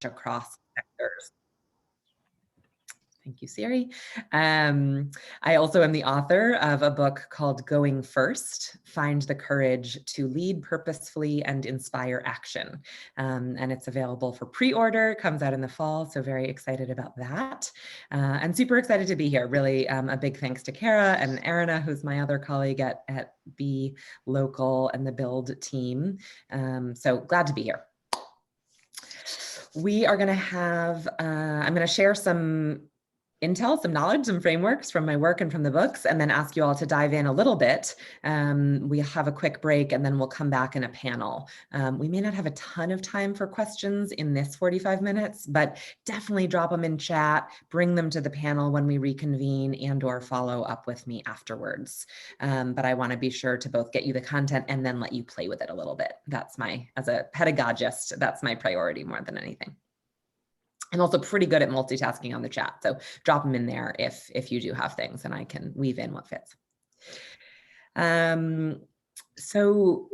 across sectors. Thank you, Siri. I also am the author of a book called Going First, Find the Courage to Lead Purposefully and Inspire Action. And it's available for pre-order, comes out in the fall, so very excited about that. And super excited to be here. Really a big thanks to Kara and Arina, who's my other colleague at Be Local and the Build team. So glad to be here. We are gonna have, I'm gonna share some intel, some knowledge, some frameworks from my work and from the books, and then ask you all to dive in a little bit. We have a quick break and then we'll come back in a panel. We may not have a ton of time for questions in this 45 minutes, but definitely drop them in chat, bring them to the panel when we reconvene and or follow up with me afterwards. But I wanna be sure to both get you the content and then let you play with it a little bit. That's as a pedagogist, that's my priority more than anything. I'm also pretty good at multitasking on the chat, so drop them in there if you do have things and I can weave in what fits. So,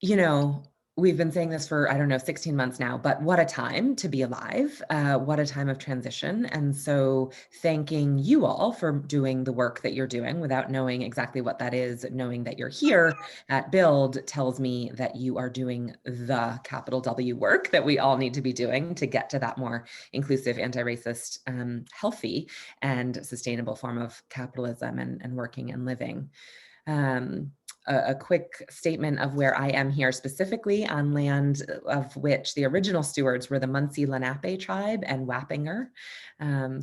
you know, we've been saying this for, I don't know, 16 months now, but what a time to be alive, what a time of transition. And so thanking you all for doing the work that you're doing without knowing exactly what that is, knowing that you're here at Build tells me that you are doing the capital W work that we all need to be doing to get to that more inclusive, anti-racist, healthy and sustainable form of capitalism and working and living. A quick statement of where I am here specifically on land of which the original stewards were the Munsee Lenape tribe and Wappinger.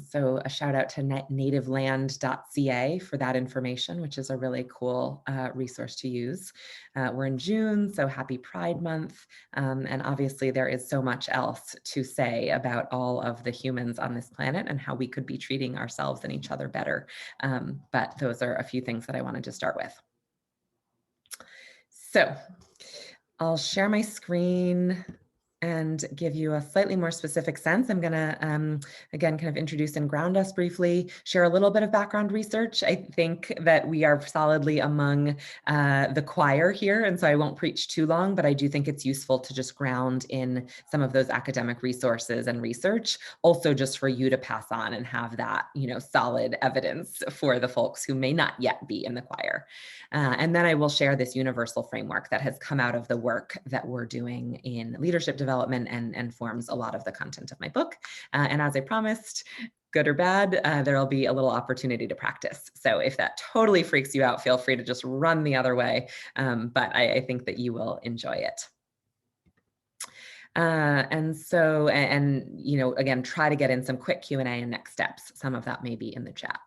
So a shout out to nativeland.ca for that information, which is a really cool resource to use. We're in June, so happy Pride Month. And obviously there is so much else to say about all of the humans on this planet and how we could be treating ourselves and each other better. But those are a few things that I wanted to start with. So I'll share my screen and give you a slightly more specific sense. I'm gonna, again, kind of introduce and ground us briefly, share a little bit of background research. I think that we are solidly among the choir here, and so I won't preach too long, but I do think it's useful to just ground in some of those academic resources and research, also just for you to pass on and have that, you know, solid evidence for the folks who may not yet be in the choir. And then I will share this universal framework that has come out of the work that we're doing in leadership development and forms a lot of the content of my book. And as I promised, good or bad, there'll be a little opportunity to practice. So if that totally freaks you out, feel free to just run the other way. But I think that you will enjoy it. And so, you know, again, try to get in some quick Q&A and next steps. Some of that may be in the chat.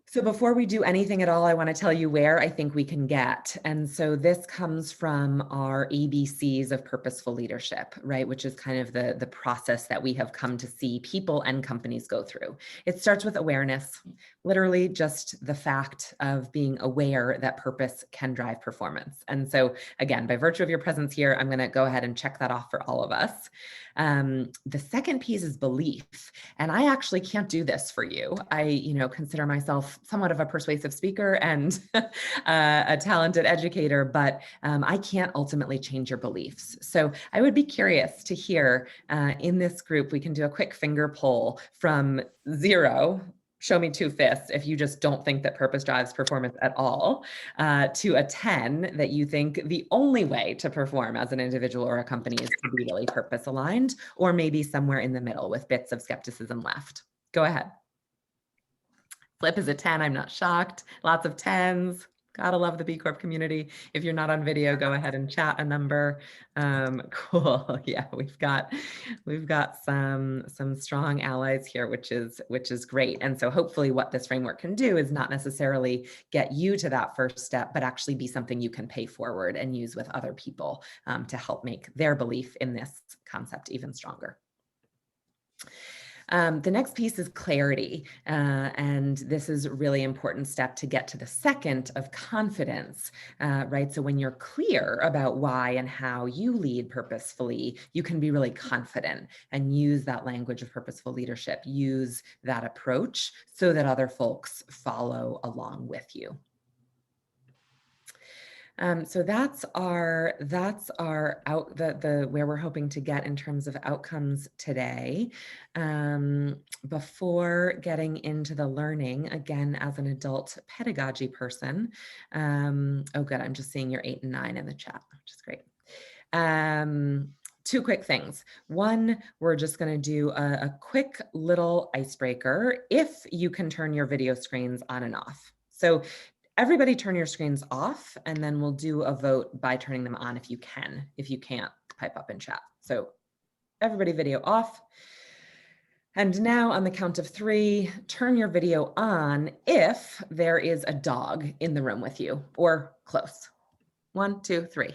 So before we do anything at all, I want to tell you where I think we can get. And so this comes from our ABCs of purposeful leadership, right? Which is kind of the process that we have come to see people and companies go through. It starts with awareness, literally just the fact of being aware that purpose can drive performance. And so again, by virtue of your presence here, I'm going to go ahead and check that off for all of us. The second piece is belief. And I actually can't do this for you. I, you know, consider myself somewhat of a persuasive speaker and a talented educator, but I can't ultimately change your beliefs. So I would be curious to hear in this group, we can do a quick finger poll from 0, show me 2 fists if you just don't think that purpose drives performance at all, to a 10 that you think the only way to perform as an individual or a company is to be really purpose aligned, or maybe somewhere in the middle with bits of skepticism left. Go ahead. Flip is a 10, I'm not shocked. Lots of 10s. Gotta love the B Corp community. If you're not on video, go ahead and chat a number. Cool. Yeah, we've got some strong allies here, which is great. And so hopefully what this framework can do is not necessarily get you to that first step, but actually be something you can pay forward and use with other people to help make their belief in this concept even stronger. The next piece is clarity, and this is a really important step to get to the second of confidence, right? So when you're clear about why and how you lead purposefully, you can be really confident and use that language of purposeful leadership, use that approach so that other folks follow along with you. So that's our where we're hoping to get in terms of outcomes today. Before getting into the learning, again, as an adult pedagogy person, oh good, I'm just seeing your 8 and 9 in the chat, which is great. Two quick things. One, we're just going to do a quick little icebreaker if you can turn your video screens on and off. So everybody turn your screens off, and then we'll do a vote by turning them on if you can. If you can't, pipe up in chat. So everybody video off. And now on the count of 3, turn your video on if there is a dog in the room with you or close. 1, 2, 3.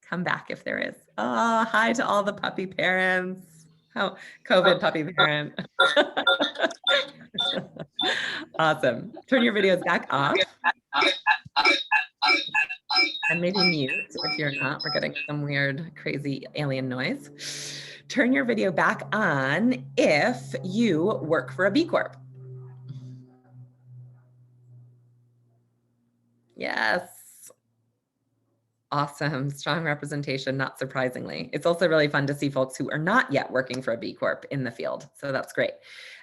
Come back if there is. Oh, hi to all the puppy parents. Oh, COVID puppy parent. Awesome. Turn your videos back off. And maybe mute if you're not. We're getting some weird, crazy alien noise. Turn your video back on if you work for a B Corp. Yes. Awesome. Strong representation, not surprisingly. It's also really fun to see folks who are not yet working for a B Corp in the field. So that's great.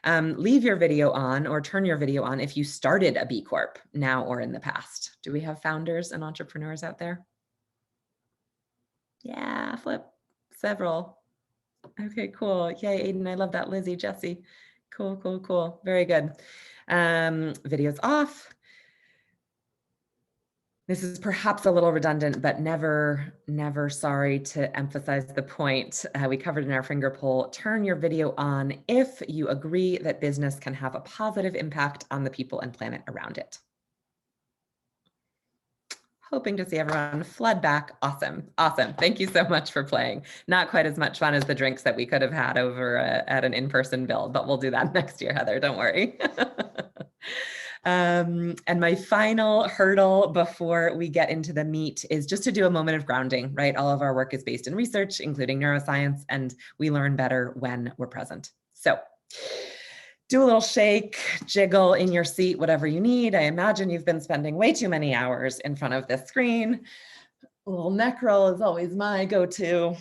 Leave your video on or turn your video on if you started a B Corp now or in the past. Do we have founders and entrepreneurs out there? Yeah, flip. Several. Okay, cool. Yay, Aiden. I love that. Lizzie, Jesse. Cool, cool, cool. Very good. Videos off. This is perhaps a little redundant, but never sorry to emphasize the point we covered in our finger poll. Turn your video on if you agree that business can have a positive impact on the people and planet around it. Hoping to see everyone flood back. Awesome. Awesome. Thank you so much for playing. Not quite as much fun as the drinks that we could have had over at an in-person build, but we'll do that next year, Heather. Don't worry. And my final hurdle before we get into the meat is just to do a moment of grounding, right? All of our work is based in research, including neuroscience, and we learn better when we're present. So do a little shake, jiggle in your seat, whatever you need. I imagine you've been spending way too many hours in front of this screen. A little neck roll is always my go-to.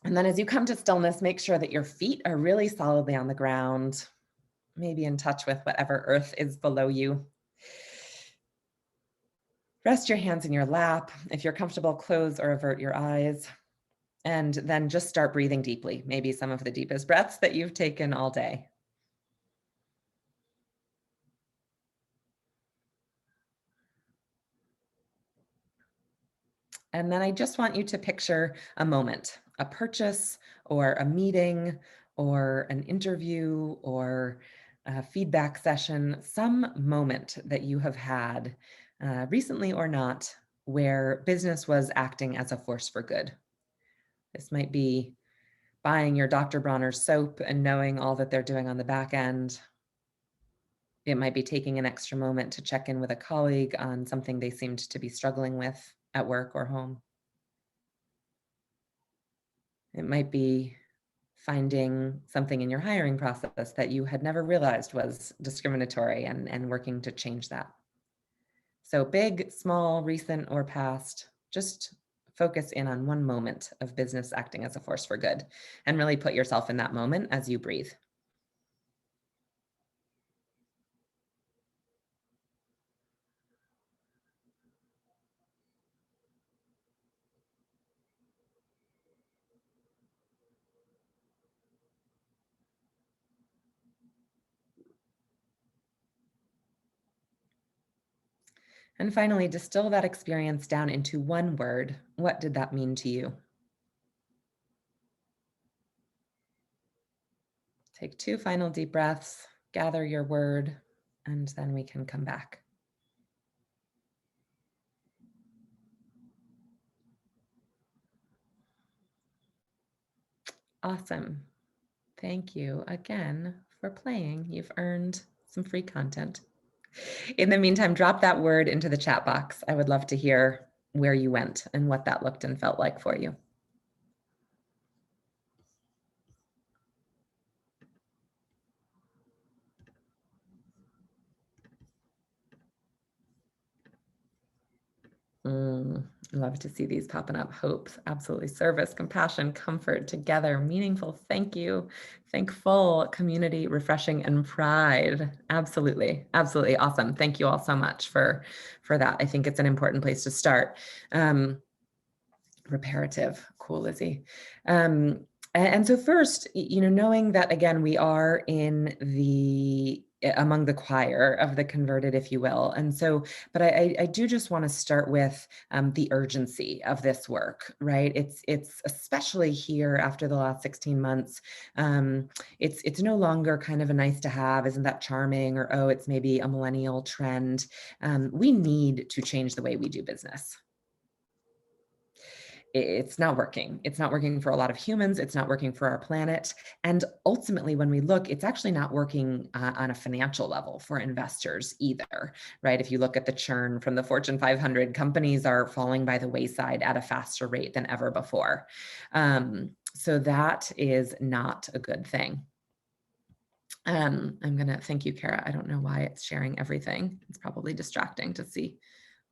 And then as you come to stillness, make sure that your feet are really solidly on the ground, maybe in touch with whatever earth is below you. Rest your hands in your lap. If you're comfortable, close or avert your eyes. And then just start breathing deeply, maybe some of the deepest breaths that you've taken all day. And then I just want you to picture a moment, a purchase or a meeting or an interview or a feedback session, some moment that you have had recently or not, where business was acting as a force for good. This might be buying your Dr. Bronner's soap and knowing all that they're doing on the back end. It might be taking an extra moment to check in with a colleague on something they seemed to be struggling with at work or home. It might be finding something in your hiring process that you had never realized was discriminatory and working to change that. So big, small, recent, or past, just focus in on one moment of business acting as a force for good and really put yourself in that moment as you breathe. And finally, distill that experience down into one word. What did that mean to you? Take 2 final deep breaths, gather your word, and then we can come back. Awesome. Thank you again for playing. You've earned some free content. In the meantime, drop that word into the chat box. I would love to hear where you went and what that looked and felt like for you. Love to see these popping up. Hopes, absolutely. Service, compassion, comfort, together, meaningful, thank you, thankful, community, refreshing, and pride. Absolutely, absolutely awesome. Thank you all so much for that. I think it's an important place to start. Reparative, cool, Lizzie. And so first, knowing that, again, we are among the choir of the converted, if you will. And so, but I do just want to start with the urgency of this work, right? It's especially here after the last 16 months. It's no longer kind of a nice to have, isn't that charming? Or, oh, it's maybe a millennial trend. We need to change the way we do business. It's not working. It's not working for a lot of humans. It's not working for our planet. And ultimately, when we look, it's actually not working on a financial level for investors either, right? If you look at the churn from the Fortune 500, companies are falling by the wayside at a faster rate than ever before. So that is not a good thing. I'm going to thank you, Kara. I don't know why it's sharing everything. It's probably distracting to see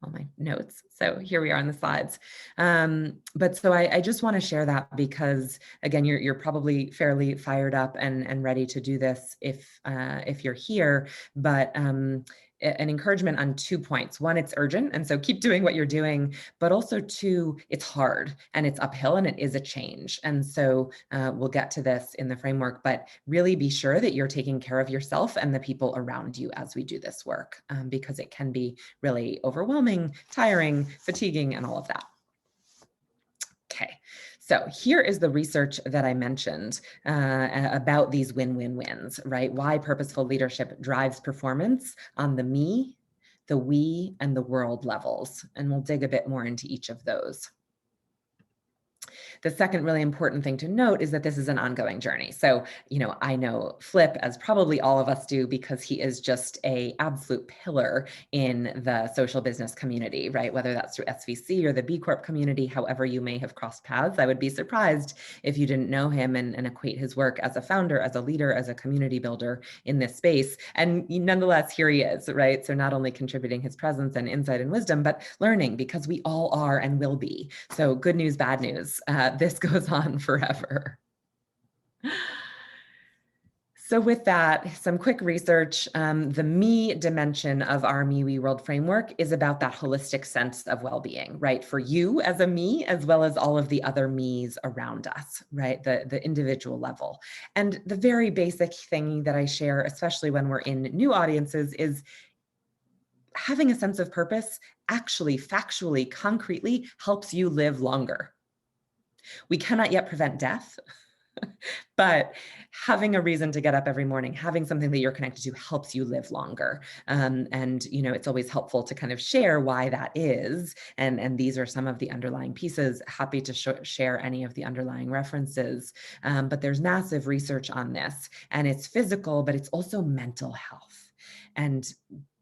all my notes. So here we are on the slides. But so I just want to share that because, again, you're probably fairly fired up and ready to do this if you're here. But an encouragement on 2 points. One, it's urgent, and so keep doing what you're doing. But also, two, it's hard and it's uphill and it is a change. And so we'll get to this in the framework, but really be sure that you're taking care of yourself and the people around you as we do this work, because it can be really overwhelming, tiring, fatiguing, and all of that. Okay, so here is the research that I mentioned about these win-win-wins, right? Why purposeful leadership drives performance on the me, the we, and the world levels. And we'll dig a bit more into each of those. The second really important thing to note is that this is an ongoing journey. So, I know Flip, as probably all of us do, because he is just an absolute pillar in the social business community, right? Whether that's through SVC or the BCorp community, however you may have crossed paths, I would be surprised if you didn't know him and equate his work as a founder, as a leader, as a community builder in this space. And nonetheless, here he is, right? So not only contributing his presence and insight and wisdom, but learning, because we all are and will be. So good news, bad news. This goes on forever. So with that, some quick research. The me dimension of our Me We World framework is about that holistic sense of well-being, right? For you as a me, as well as all of the other me's around us, right? The individual level. And the very basic thing that I share, especially when we're in new audiences, is having a sense of purpose actually, factually, concretely helps you live longer. We cannot yet prevent death, but having a reason to get up every morning, having something that you're connected to helps you live longer. And, it's always helpful to kind of share why that is. And these are some of the underlying pieces. Happy to share any of the underlying references. But there's massive research on this, and it's physical, but it's also mental health. And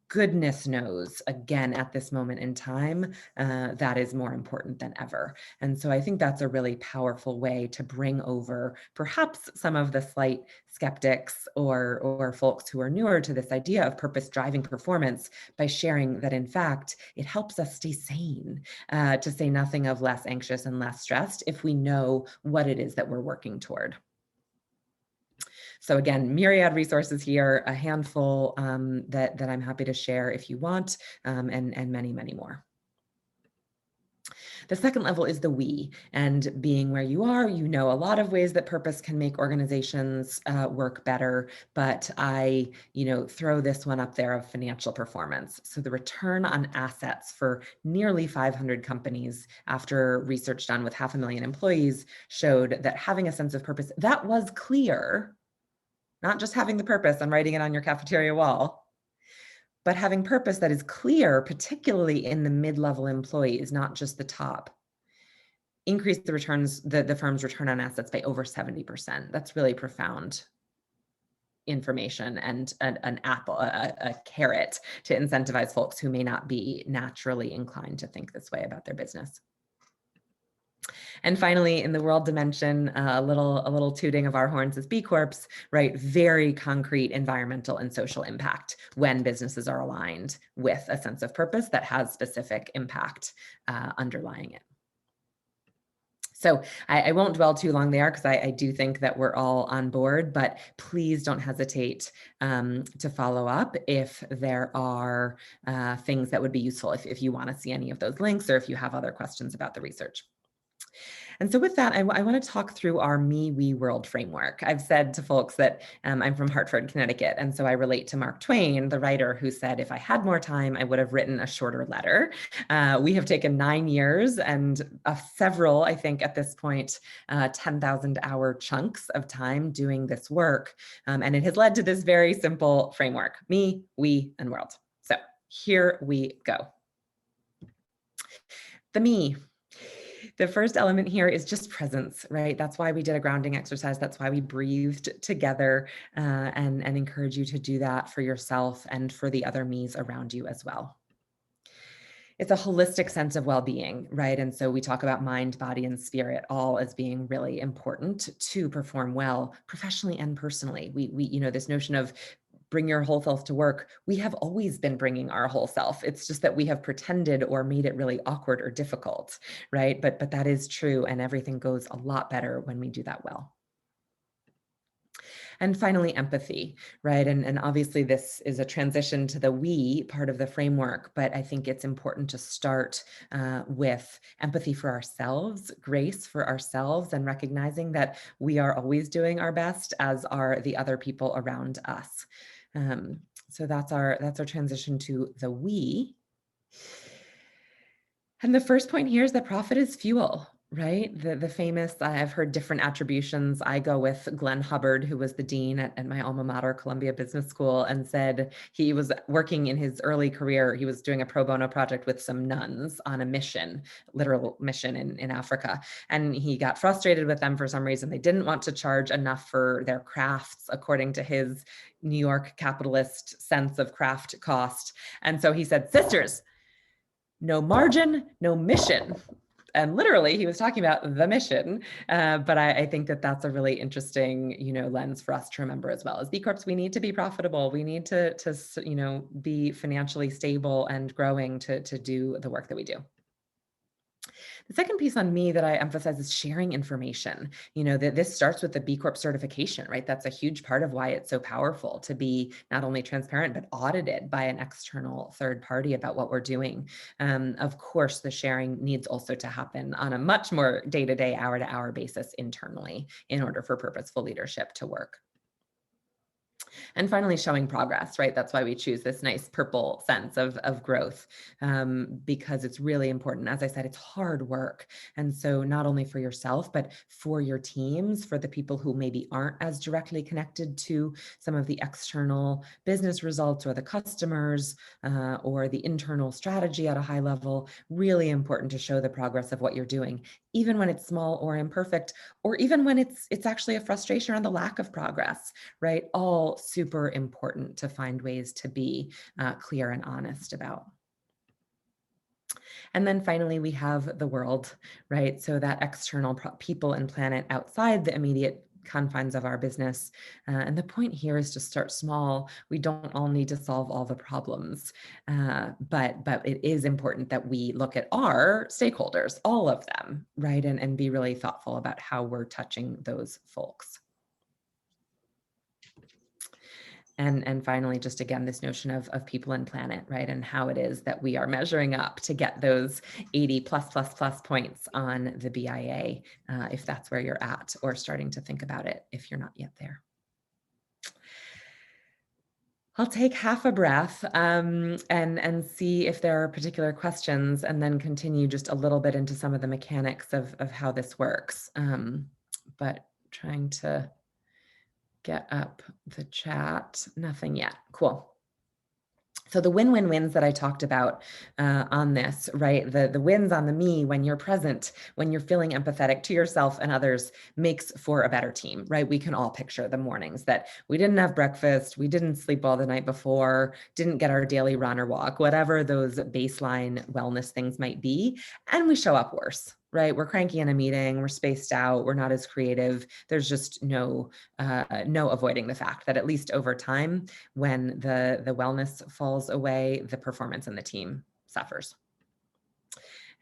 goodness knows, again, at this moment in time, that is more important than ever. And so I think that's a really powerful way to bring over perhaps some of the slight skeptics or folks who are newer to this idea of purpose driving performance by sharing that, in fact, it helps us stay sane, to say nothing of less anxious and less stressed if we know what it is that we're working toward. So again, myriad resources here, a handful that I'm happy to share if you want, and many, many more. The second level is the we, and being where you are, a lot of ways that purpose can make organizations work better, but I, throw this one up there of financial performance. So the return on assets for nearly 500 companies after research done with 500,000 employees showed that having a sense of purpose that was clear, not just having the purpose and writing it on your cafeteria wall, but having purpose that is clear, particularly in the mid-level employees, not just the top, increased the returns, the firm's return on assets by over 70%. That's really profound information and an apple, a carrot to incentivize folks who may not be naturally inclined to think this way about their business. And finally, in the world dimension, a little tooting of our horns as B Corps, right? Very concrete environmental and social impact when businesses are aligned with a sense of purpose that has specific impact underlying it. So I won't dwell too long there because I do think that we're all on board, but please don't hesitate to follow up if there are things that would be useful if you want to see any of those links or if you have other questions about the research. And so with that, I want to talk through our Me, We World framework. I've said to folks that I'm from Hartford, Connecticut, and so I relate to Mark Twain, the writer who said, if I had more time, I would have written a shorter letter. We have taken 9 years and several, I think at this point, 10,000-hour chunks of time doing this work. And it has led to this very simple framework: me, we, and world. So here we go. The me. The first element here is just presence, right? That's why we did a grounding exercise. That's why we breathed together and encourage you to do that for yourself and for the other me's around you as well. It's a holistic sense of well-being, right? And so we talk about mind, body, and spirit all as being really important to perform well professionally and personally. We this notion of bring your whole self to work. We have always been bringing our whole self. It's just that we have pretended or made it really awkward or difficult, right? But that is true, and everything goes a lot better when we do that well. And finally, empathy, right? And obviously this is a transition to the we part of the framework, but I think it's important to start with empathy for ourselves, grace for ourselves, and recognizing that we are always doing our best, as are the other people around us. So that's our transition to the we. And the first point here is that profit is fuel, right? The famous, I've heard different attributions. I go with Glenn Hubbard, who was the dean at my alma mater, Columbia Business School, and said he was working in his early career. He was doing a pro bono project with some nuns on a mission, literal mission in Africa. And he got frustrated with them for some reason. They didn't want to charge enough for their crafts, according to his New York capitalist sense of craft cost. And so he said, sisters, no margin, no mission. And literally he was talking about the mission. But I think that that's a really interesting, lens for us to remember as well. As B Corps, we need to be profitable. We need to be financially stable and growing to do the work that we do. The second piece on me that I emphasize is sharing information. That this starts with the B Corp certification, right? That's a huge part of why it's so powerful to be not only transparent, but audited by an external third party about what we're doing. Of course, the sharing needs also to happen on a much more day-to-day, hour-to-hour basis internally in order for purposeful leadership to work. And finally, showing progress, right? That's why we choose this nice purple sense of growth, because it's really important. As I said, it's hard work. And so not only for yourself, but for your teams, for the people who maybe aren't as directly connected to some of the external business results or the customers or the internal strategy at a high level, really important to show the progress of what you're doing, even when it's small or imperfect, or even when it's actually a frustration around the lack of progress, right? All super important to find ways to be clear and honest about. And then finally, we have the world, right? So that external people and planet outside the immediate confines of our business. And the point here is to start small. We don't all need to solve all the problems, but it is important that we look at our stakeholders, all of them, right? And be really thoughtful about how we're touching those folks. And finally, just again, this notion of people and planet, right? And how it is that we are measuring up to get those 80 plus points on the BIA, if that's where you're at, or starting to think about it if you're not yet there. I'll take half a breath and see if there are particular questions, and then continue just a little bit into some of the mechanics of how this works. But trying to get up the chat, nothing yet. Cool. So the win-win-wins that I talked about on this, right? The wins on the me, when you're present, when you're feeling empathetic to yourself and others, makes for a better team, right? We can all picture the mornings that we didn't have breakfast, we didn't sleep well the night before, didn't get our daily run or walk, whatever those baseline wellness things might be, and we show up worse. right? We're cranky in a meeting, we're spaced out, we're not as creative. There's just no avoiding the fact that at least over time, when the wellness falls away, the performance in the team suffers.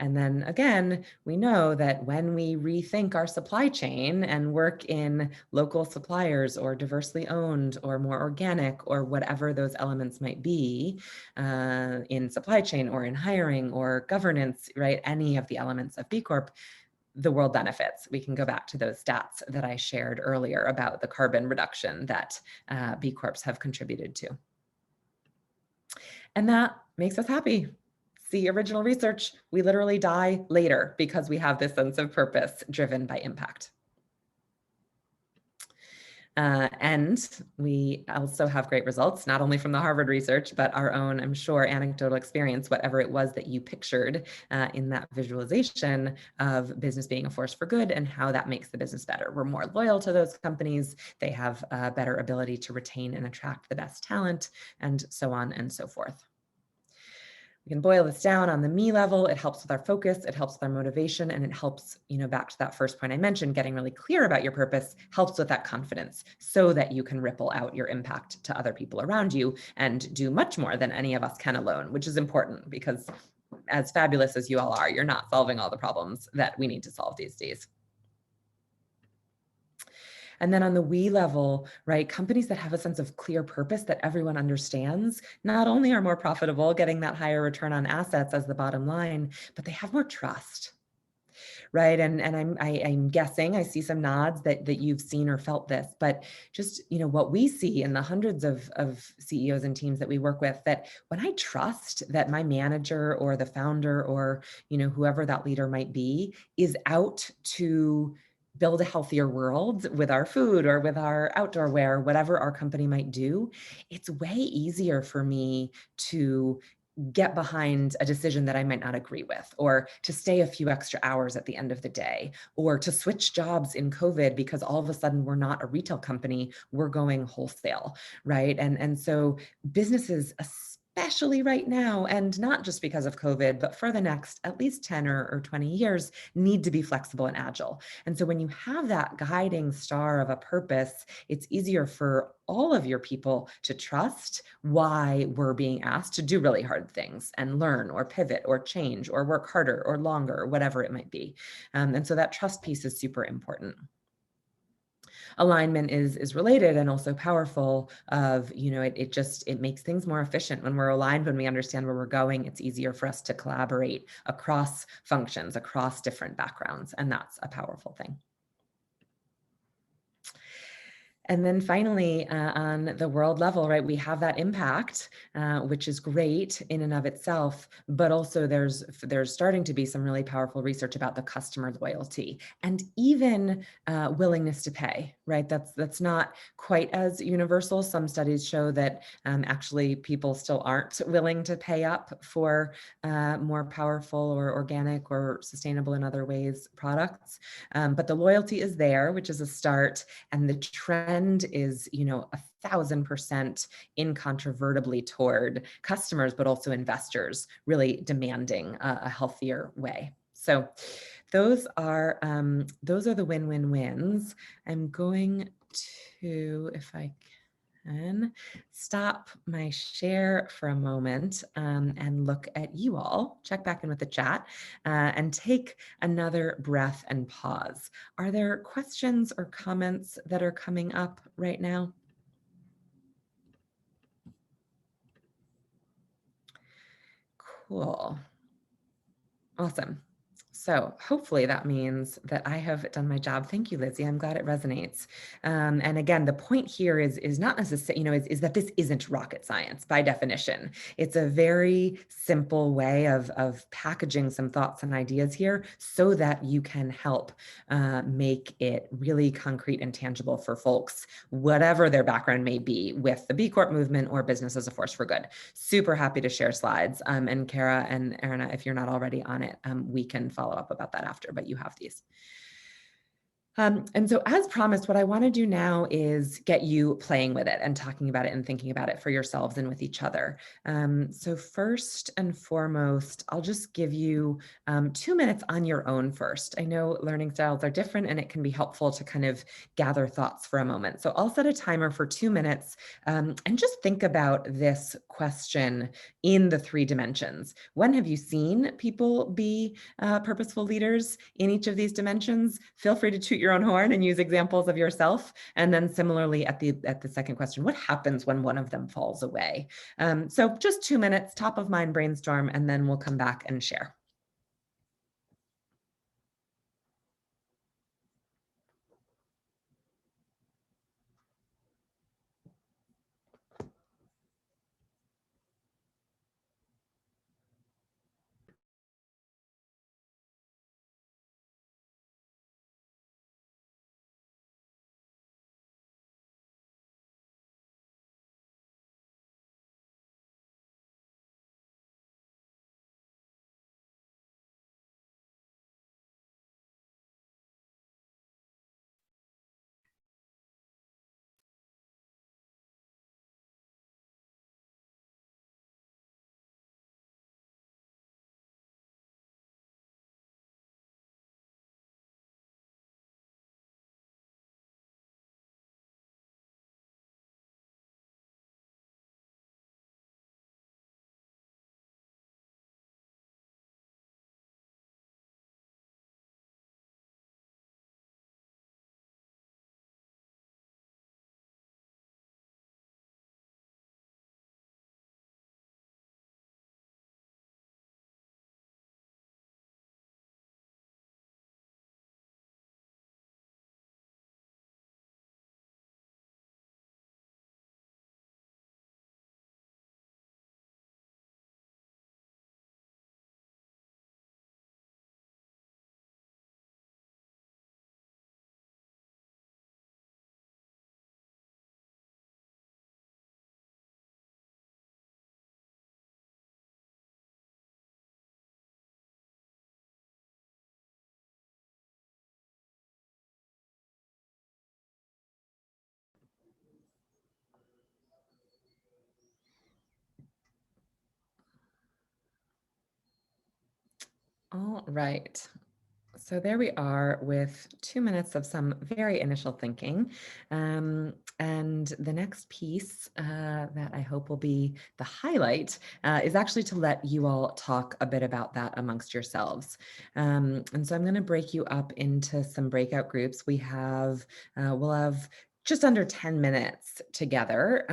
And then again, we know that when we rethink our supply chain and work in local suppliers or diversely owned or more organic or whatever those elements might be in supply chain or in hiring or governance, right? Any of the elements of B Corp, the world benefits. We can go back to those stats that I shared earlier about the carbon reduction that B Corps have contributed to. And that makes us happy. See original research, we literally die later because we have this sense of purpose driven by impact. And we also have great results, not only from the Harvard research, but our own, I'm sure, anecdotal experience, whatever it was that you pictured in that visualization of business being a force for good and how that makes the business better. We're more loyal to those companies. They have a better ability to retain and attract the best talent, and so on and so forth. We can boil this down on the me level. It helps with our focus, it helps with our motivation, and it helps, back to that first point I mentioned, getting really clear about your purpose helps with that confidence so that you can ripple out your impact to other people around you and do much more than any of us can alone, which is important because as fabulous as you all are, you're not solving all the problems that we need to solve these days. And then on the we level, right, companies that have a sense of clear purpose that everyone understands, not only are more profitable, getting that higher return on assets as the bottom line, but they have more trust, right? And I'm guessing, I see some nods that you've seen or felt this, but just, what we see in the hundreds of CEOs and teams that we work with, that when I trust that my manager or the founder or, whoever that leader might be is out to build a healthier world with our food or with our outdoor wear, whatever our company might do, it's way easier for me to get behind a decision that I might not agree with, or to stay a few extra hours at the end of the day, or to switch jobs in COVID because all of a sudden we're not a retail company, we're going wholesale, right? And so businesses, especially right now, and not just because of COVID, but for the next at least 10 or 20 years, need to be flexible and agile. And so when you have that guiding star of a purpose, it's easier for all of your people to trust why we're being asked to do really hard things and learn or pivot or change or work harder or longer, or whatever it might be. And so that trust piece is super important. Alignment is related and also powerful of, it makes things more efficient when we're aligned, when we understand where we're going. It's easier for us to collaborate across functions, across different backgrounds, and that's a powerful thing. And then finally, on the world level, right, we have that impact, which is great in and of itself, but also there's starting to be some really powerful research about the customer loyalty and even willingness to pay, right? That's not quite as universal. Some studies show that actually people still aren't willing to pay up for more powerful or organic or sustainable in other ways products. But the loyalty is there, which is a start, and the trend is, 1,000% incontrovertibly toward customers, but also investors really demanding a healthier way. So those are the win-win-wins. I'm going to, if I can, stop my share for a moment and look at you all, check back in with the chat and take another breath and pause. Are there questions or comments that are coming up right now? Cool. Awesome. So hopefully that means that I have done my job. Thank you, Lizzie. I'm glad it resonates. And again, the point here is not necessarily, is that this isn't rocket science by definition. It's a very simple way of packaging some thoughts and ideas here so that you can help make it really concrete and tangible for folks, whatever their background may be with the B Corp movement or business as a force for good. Super happy to share slides. And Kara and Erna, if you're not already on it, we can follow up about that after, but you have these. And so as promised, what I want to do now is get you playing with it and talking about it and thinking about it for yourselves and with each other. So first and foremost, I'll just give you 2 minutes on your own first. I know learning styles are different and it can be helpful to kind of gather thoughts for a moment. So I'll set a timer for 2 minutes and just think about this question in the 3 dimensions. When have you seen people be purposeful leaders in each of these dimensions? Feel free to toot your own horn and use examples of yourself. And then similarly at the second question, what happens when one of them falls away? So just 2 minutes, top of mind brainstorm, and then we'll come back and share. All right. So there we are with 2 minutes of some very initial thinking. And the next piece that I hope will be the highlight is actually to let you all talk a bit about that amongst yourselves. And so I'm going to break you up into some breakout groups. We'll have just under 10 minutes together.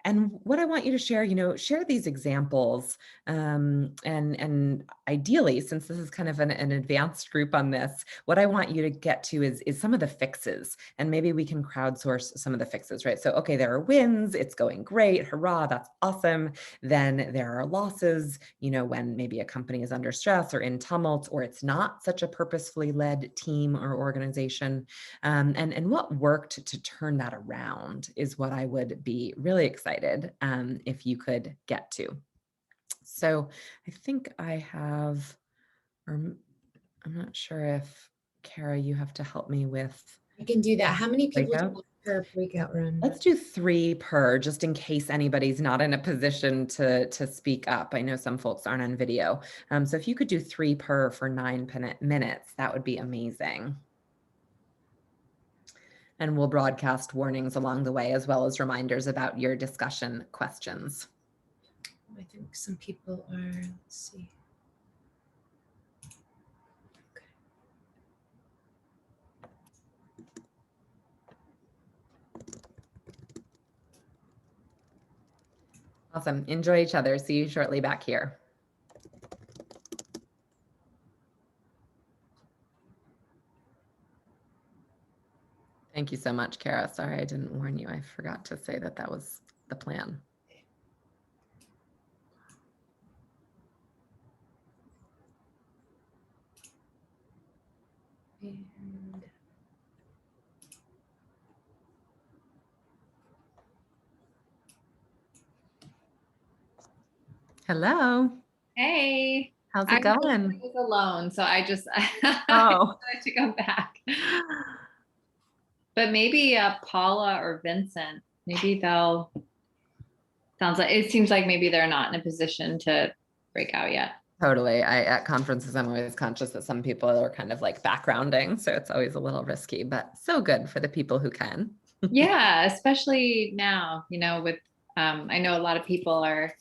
And what I want you to share, share these examples and ideally, since this is kind of an advanced group on this, what I want you to get to is some of the fixes, and maybe we can crowdsource some of the fixes, right? So, okay, there are wins, it's going great, hurrah, that's awesome. Then there are losses, when maybe a company is under stress or in tumult, or it's not such a purposefully led team or organization. And what worked to turn that around is what I would be really excited if you could get to. So I think I have, or I'm not sure if Kara, you have to help me with. I can do that. How many people breakout? do you want per breakout room? Let's do 3 per, just in case anybody's not in a position to speak up. I know some folks aren't on video. So if you could do 3 per for 9 minutes, that would be amazing. And we'll broadcast warnings along the way, as well as reminders about your discussion questions. I think some people are, let's see. Okay. Awesome. Enjoy each other. See you shortly back here. Thank you so much, Kara. Sorry, I didn't warn you. I forgot to say that was the plan. And Hello. Hey. How's it going? I was alone, so I just Oh. decided to come back. But maybe Paula or Vincent, maybe they'll, it seems like maybe they're not in a position to break out yet. Totally. At conferences, I'm always conscious that some people are kind of like backgrounding. So it's always a little risky, but so good for the people who can. Yeah, especially now, with, I know a lot of people are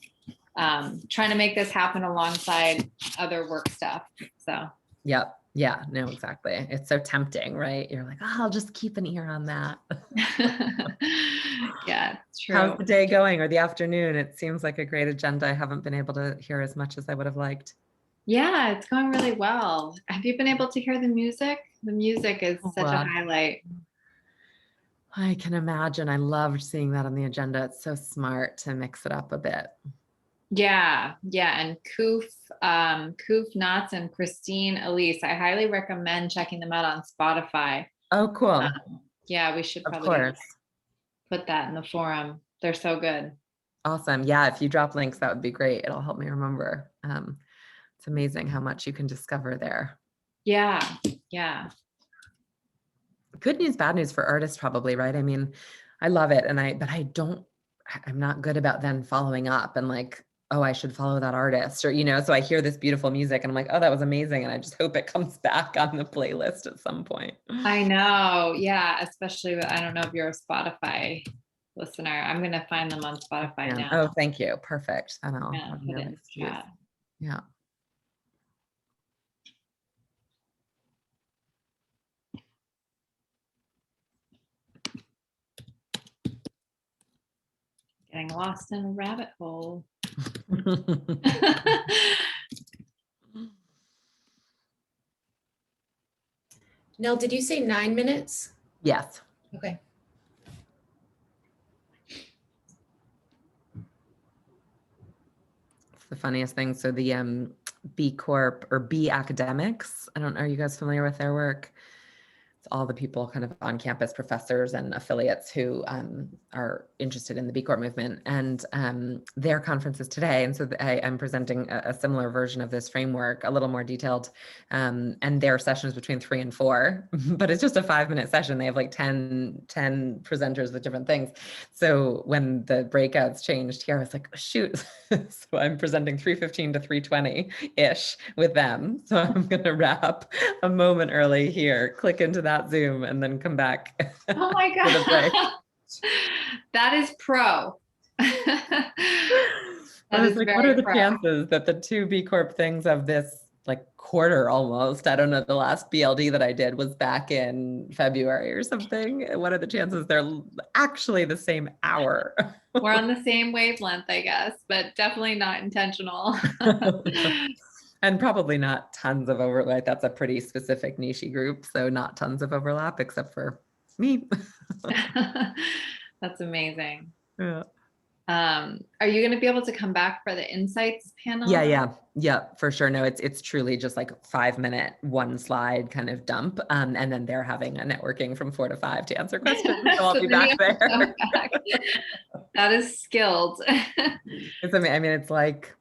trying to make this happen alongside other work stuff. So. Yep. Yeah, no, exactly. It's so tempting, right? You're like, oh, I'll just keep an ear on that. Yeah, it's true. How's the day going or the afternoon? It seems like a great agenda. I haven't been able to hear as much as I would have liked. Yeah, it's going really well. Have you been able to hear the music? The music is such a highlight. I can imagine. I loved seeing that on the agenda. It's so smart to mix it up a bit. Yeah. And Koof Knotts and Christine Elise, I highly recommend checking them out on Spotify. Oh, cool. Yeah, we should probably put that in the forum. They're so good. Awesome. Yeah, if you drop links, that would be great. It'll help me remember. It's amazing how much you can discover there. Yeah. Good news, bad news for artists probably, right? I mean, I love it. But I'm not good about then following up and like, oh, I should follow that artist or, so I hear this beautiful music and I'm like, oh, that was amazing. And I just hope it comes back on the playlist at some point. I know. Yeah. Especially, I don't know if you're a Spotify listener. I'm going to find them on Spotify now. Oh, thank you. Perfect. Yeah. Getting lost in a rabbit hole. Nell, did you say 9 minutes? Yes. Okay. It's the funniest thing. So the BCorp or B Academics, I don't know, are you guys familiar with their work? It's all the people kind of on campus, professors and affiliates who are interested in the B Corp movement, and their conference is today. And so I'm presenting a similar version of this framework, a little more detailed, and their session is between 3 and 4, but it's just a 5-minute session. They have like 10 presenters with different things. So when the breakouts changed here, I was like, oh, shoot. So I'm presenting 3:15 to 3:20-ish with them. So I'm going to wrap a moment early here, click into that Zoom and then come back. Oh my God. That is pro. I was like, what are the chances that the 2 B Corp things of this like quarter almost, I don't know, the last BLD that I did was back in February or something. What are the chances they're actually the same hour? We're on the same wavelength, I guess, but definitely not intentional. And probably not tons of overlap. That's a pretty specific niche group. So not tons of overlap except for me. That's amazing. Yeah. Are you going to be able to come back for the insights panel? Yeah, for sure. No, it's truly just like 5-minute, 1 slide kind of dump. And then they're having a networking from 4 to 5 to answer questions. So I'll be back there. That is skilled. It's amazing. I mean, it's like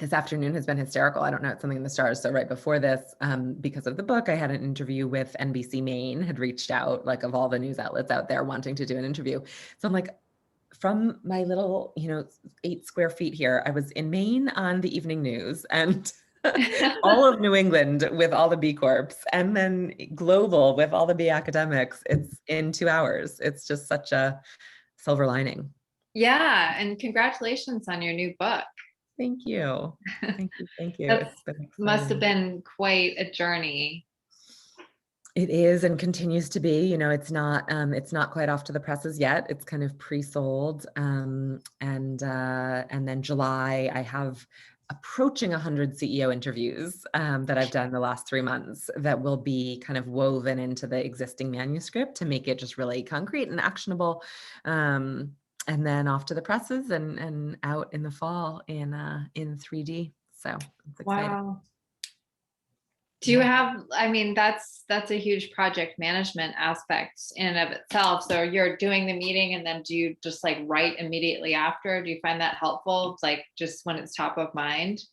this afternoon has been hysterical. I don't know, it's something in the stars. So right before this, because of the book, I had an interview with NBC Maine, had reached out, like of all the news outlets out there wanting to do an interview. So I'm like, from my little, 8 square feet here, I was in Maine on the evening news and all of New England with all the B Corps, and then global with all the B academics. It's in 2 hours. It's just such a silver lining. Yeah. And congratulations on your new book. Thank you. Thank you. It's been must have been quite a journey. It is and continues to be. It's not quite off to the presses yet. It's kind of pre-sold, and then July I have approaching 100 CEO interviews that I've done the last 3 months that will be kind of woven into the existing manuscript to make it just really concrete and actionable. And then off to the presses and out in the fall in 3D. So it's exciting. Wow. Do you have, I mean, that's a huge project management aspect in and of itself. So you're doing the meeting and then do you just like write immediately after? Do you find that helpful? Like just when it's top of mind?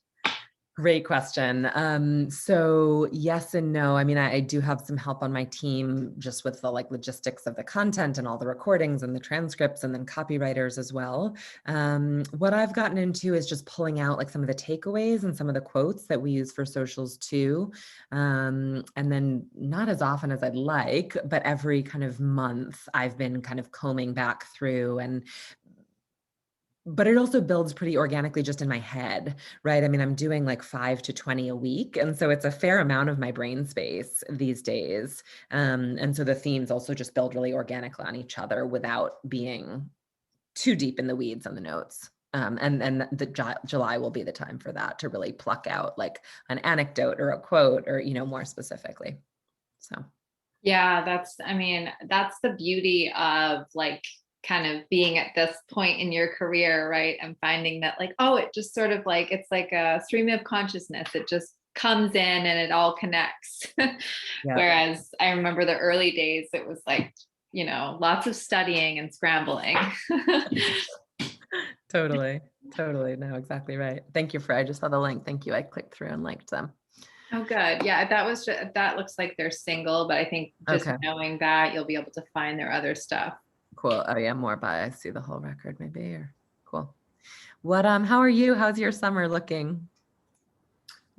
Great question. So yes and no. I mean, I do have some help on my team just with the like logistics of the content and all the recordings and the transcripts and then copywriters as well. What I've gotten into is just pulling out like some of the takeaways and some of the quotes that we use for socials too. And then not as often as I'd like, but every kind of month I've been kind of combing back through but it also builds pretty organically just in my head, right? I mean, I'm doing like 5 to 20 a week. And so it's a fair amount of my brain space these days. And so the themes also just build really organically on each other without being too deep in the weeds on the notes. And the July will be the time for that to really pluck out like an anecdote or a quote or, more specifically. So. Yeah, that's the beauty of like kind of being at this point in your career, right? And finding that like, oh, it just sort of like, it's like a stream of consciousness. It just comes in and it all connects. Yeah. Whereas I remember the early days, it was like, lots of studying and scrambling. Totally. No, exactly right. Thank you I just saw the link. Thank you. I clicked through and liked them. Oh, good. Yeah, that looks like they're single, but I think just knowing that you'll be able to find their other stuff. Cool. Oh yeah, more by I see the whole record maybe, or cool. What how are you? How's your summer looking?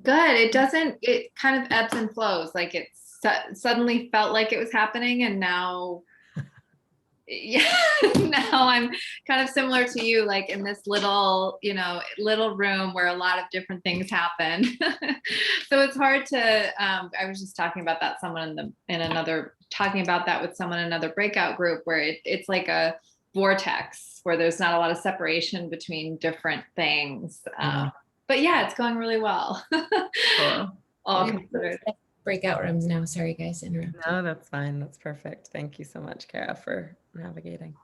Good. It kind of ebbs and flows. Like it suddenly felt like it was happening and now now I'm kind of similar to you, like in this little room where a lot of different things happen. So it's hard to, I was just talking about that with someone in another breakout group where it's like a vortex where there's not a lot of separation between different things. But yeah, it's going really well. Cool. All considered. Breakout rooms now. Sorry guys, interrupt. No, that's fine. That's perfect. Thank you so much, Kara, for navigating.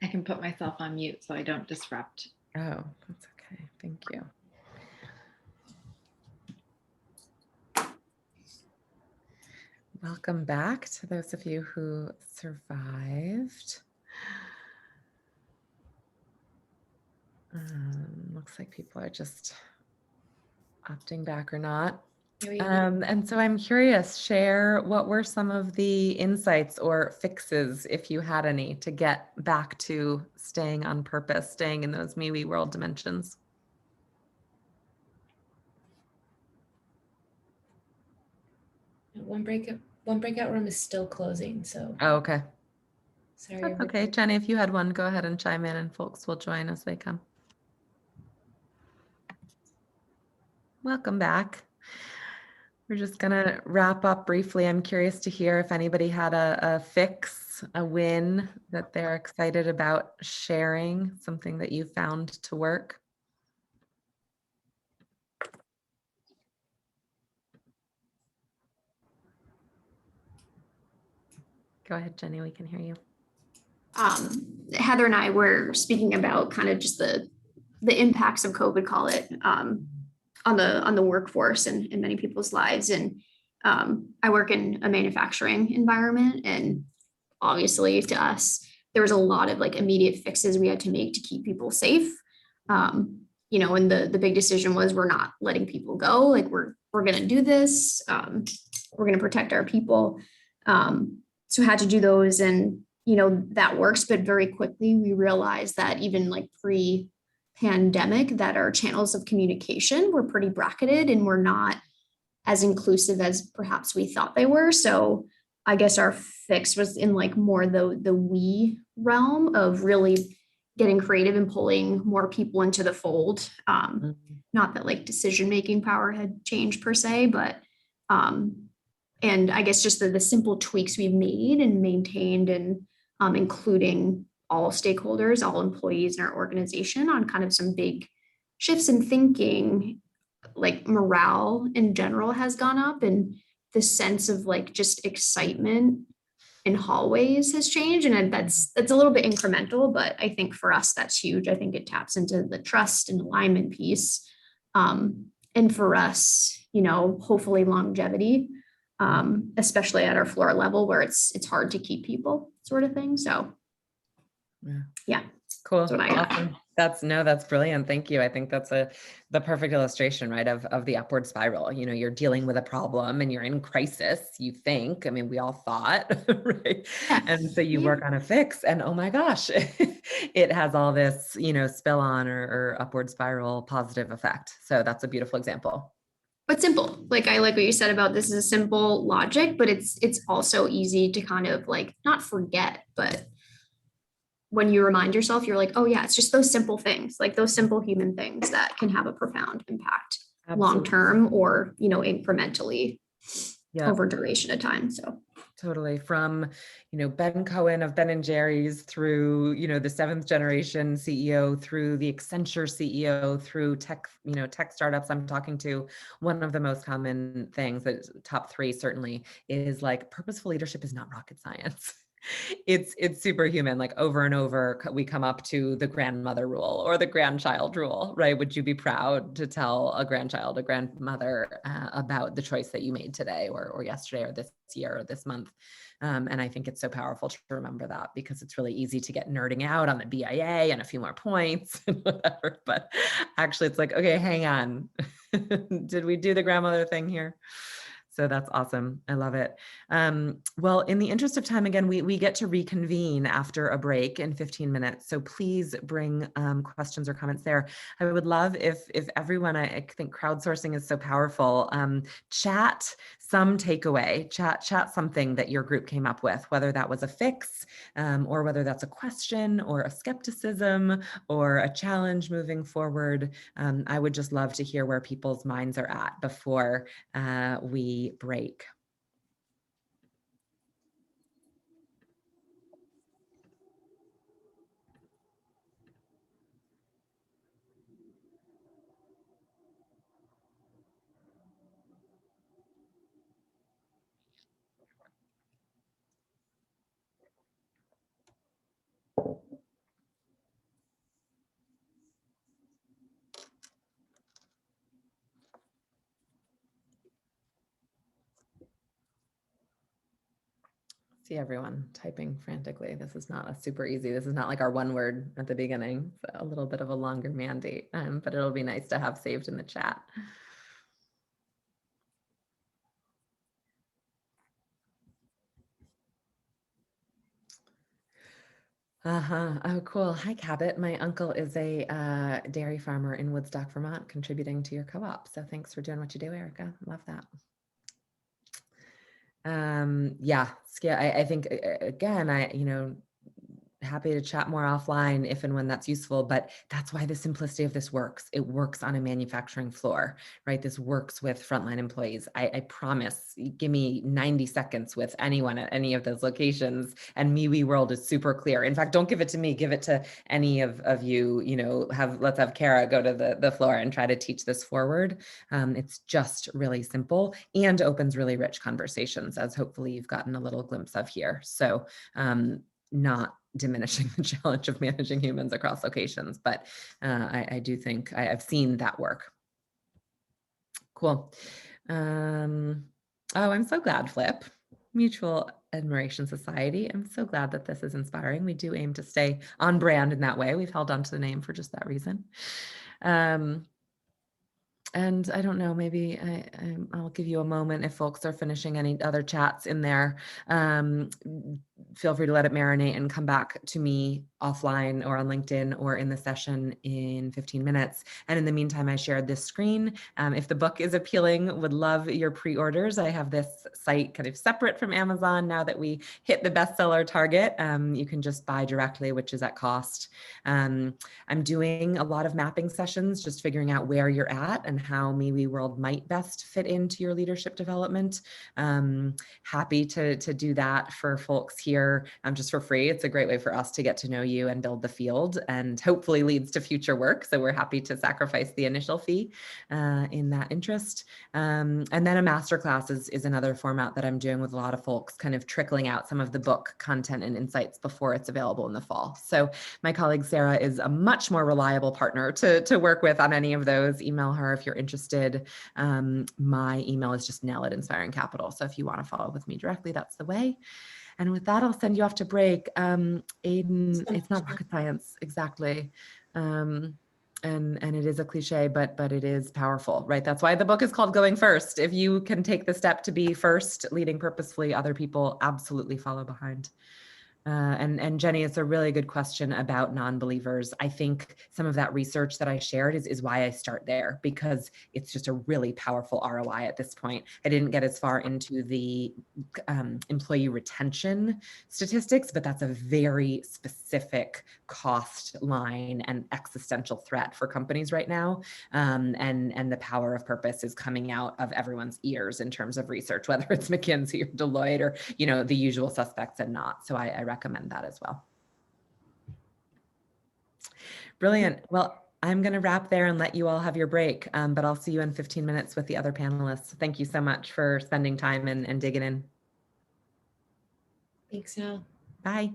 I can put myself on mute so I don't disrupt. Oh, that's okay. Thank you. Welcome back to those of you who survived. Looks like people are just opting back or not. And so I'm curious, share what were some of the insights or fixes, if you had any, to get back to staying on purpose, staying in those MeWe world dimensions? One breakout room is still closing, so. Oh, okay. Sorry. That's okay. Jenny, if you had one, go ahead and chime in and folks will join as they come. Welcome back. We're just going to wrap up briefly. I'm curious to hear if anybody had a fix, a win that they're excited about sharing, something that you found to work. Go ahead, Jenny, we can hear you. Heather and I were speaking about kind of just the impacts of COVID, call it, on the workforce and in many people's lives. And I work in a manufacturing environment, and obviously to us, there was a lot of like immediate fixes we had to make to keep people safe. And the big decision was we're not letting people go. Like we're going to do this. We're going to protect our people. So had to do those, and that works. But very quickly we realized that even like pre-pandemic, that our channels of communication were pretty bracketed and were not as inclusive as perhaps we thought they were. So I guess our fix was in like more the we realm of really getting creative and pulling more people into the fold. Not that like decision-making power had changed per se, but and I guess just the simple tweaks we've made and maintained, and including all stakeholders, all employees in our organization on kind of some big shifts in thinking, like morale in general has gone up, and the sense of like just excitement in hallways has changed. And that's a little bit incremental, but I think for us, that's huge. I think it taps into the trust and alignment piece. And for us, hopefully longevity, especially at our floor level where it's hard to keep people sort of thing. So yeah. Cool. That's what I got. Awesome. That's brilliant. Thank you. I think that's the perfect illustration, right, of the upward spiral. You know, you're dealing with a problem and you're in crisis, you think. I mean, we all thought, right? Yeah. And so you Yeah. work on a fix and oh my gosh, it has all this, you know, spill on or upward spiral positive effect. So that's a beautiful example. But simple. Like I like what you said about this is a simple logic, but it's also easy to kind of like not forget, but when you remind yourself, you're like, oh yeah, it's just those simple things, like those simple human things that can have a profound impact long Absolutely. term or, you know, incrementally Yeah. over duration of time. So Totally. From, you know, Ben Cohen of Ben and Jerry's through, you know, the 7th generation CEO, through the Accenture CEO, through tech, you know, tech startups I'm talking to, one of the most common things, that top 3 certainly, is like purposeful leadership is not rocket science. It's superhuman. Like over and over, we come up to the grandmother rule or the grandchild rule, right? Would you be proud to tell a grandchild, a grandmother about the choice that you made today or yesterday or this year or this month? And I think it's so powerful to remember that, because it's really easy to get nerding out on the BIA and a few more points and whatever. But actually it's like, okay, hang on. Did we do the grandmother thing here? So that's awesome. I love it. Well, in the interest of time, again, we get to reconvene after a break in 15 minutes. So please bring questions or comments there. I would love if everyone, I think crowdsourcing is so powerful, chat some takeaway, chat something that your group came up with, whether that was a fix or whether that's a question or a skepticism or a challenge moving forward. I would just love to hear where people's minds are at before we break. See everyone typing frantically. This is not a super easy. This is not like our one word at the beginning. So a little bit of a longer mandate, but it'll be nice to have saved in the chat. Oh, cool. Hi, Cabot. My uncle is a dairy farmer in Woodstock, Vermont, contributing to your co-op. So thanks for doing what you do, Erica. Love that. Yeah, I think again, happy to chat more offline if and when that's useful, but that's why the simplicity of this works. It works on a manufacturing floor, right? This works with frontline employees. I promise, give me 90 seconds with anyone at any of those locations and MeWe world is super clear. In fact, don't give it to me, give it to any of you, let's have Kara go to the floor and try to teach this forward. It's just really simple and opens really rich conversations, as hopefully you've gotten a little glimpse of here. So not diminishing the challenge of managing humans across locations, but I do think I've seen that work. Cool. Oh, I'm so glad, Flip. Mutual Admiration Society. I'm so glad that this is inspiring. We do aim to stay on brand in that way. We've held on to the name for just that reason. And I don't know, maybe I'll give you a moment if folks are finishing any other chats in there. Feel free to let it marinate and come back to me offline or on LinkedIn or in the session in 15 minutes. And in the meantime, I shared this screen. If the book is appealing, would love your pre-orders. I have this site kind of separate from Amazon now that we hit the bestseller target. You can just buy directly, which is at cost. I'm doing a lot of mapping sessions, just figuring out where you're at and how MeWe World might best fit into your leadership development. Happy to do that for folks here just for free. It's a great way for us to get to know you and build the field, and hopefully leads to future work. So we're happy to sacrifice the initial fee in that interest. And then a masterclass is another format that I'm doing with a lot of folks, kind of trickling out some of the book content and insights before it's available in the fall. So my colleague Sarah is a much more reliable partner to work with on any of those. Email her if you're interested. My email is just Nell at Inspiring Capital. So if you want to follow with me directly, that's the way. And with that, I'll send you off to break. Aiden, it's not rocket science, exactly. And it is a cliche, but it is powerful, right? That's why the book is called Going First. If you can take the step to be first, leading purposefully, other people absolutely follow behind. And Jenny, it's a really good question about non-believers. I think some of that research that I shared is why I start there, because it's just a really powerful ROI at this point. I didn't get as far into the employee retention statistics, but that's a very specific cost line and existential threat for companies right now. And the power of purpose is coming out of everyone's ears in terms of research, whether it's McKinsey or Deloitte or, the usual suspects and not. So I recommend that as well. Brilliant. Well, I'm going to wrap there and let you all have your break, but I'll see you in 15 minutes with the other panelists. Thank you so much for spending time and digging in. Thanks, Nell. Bye.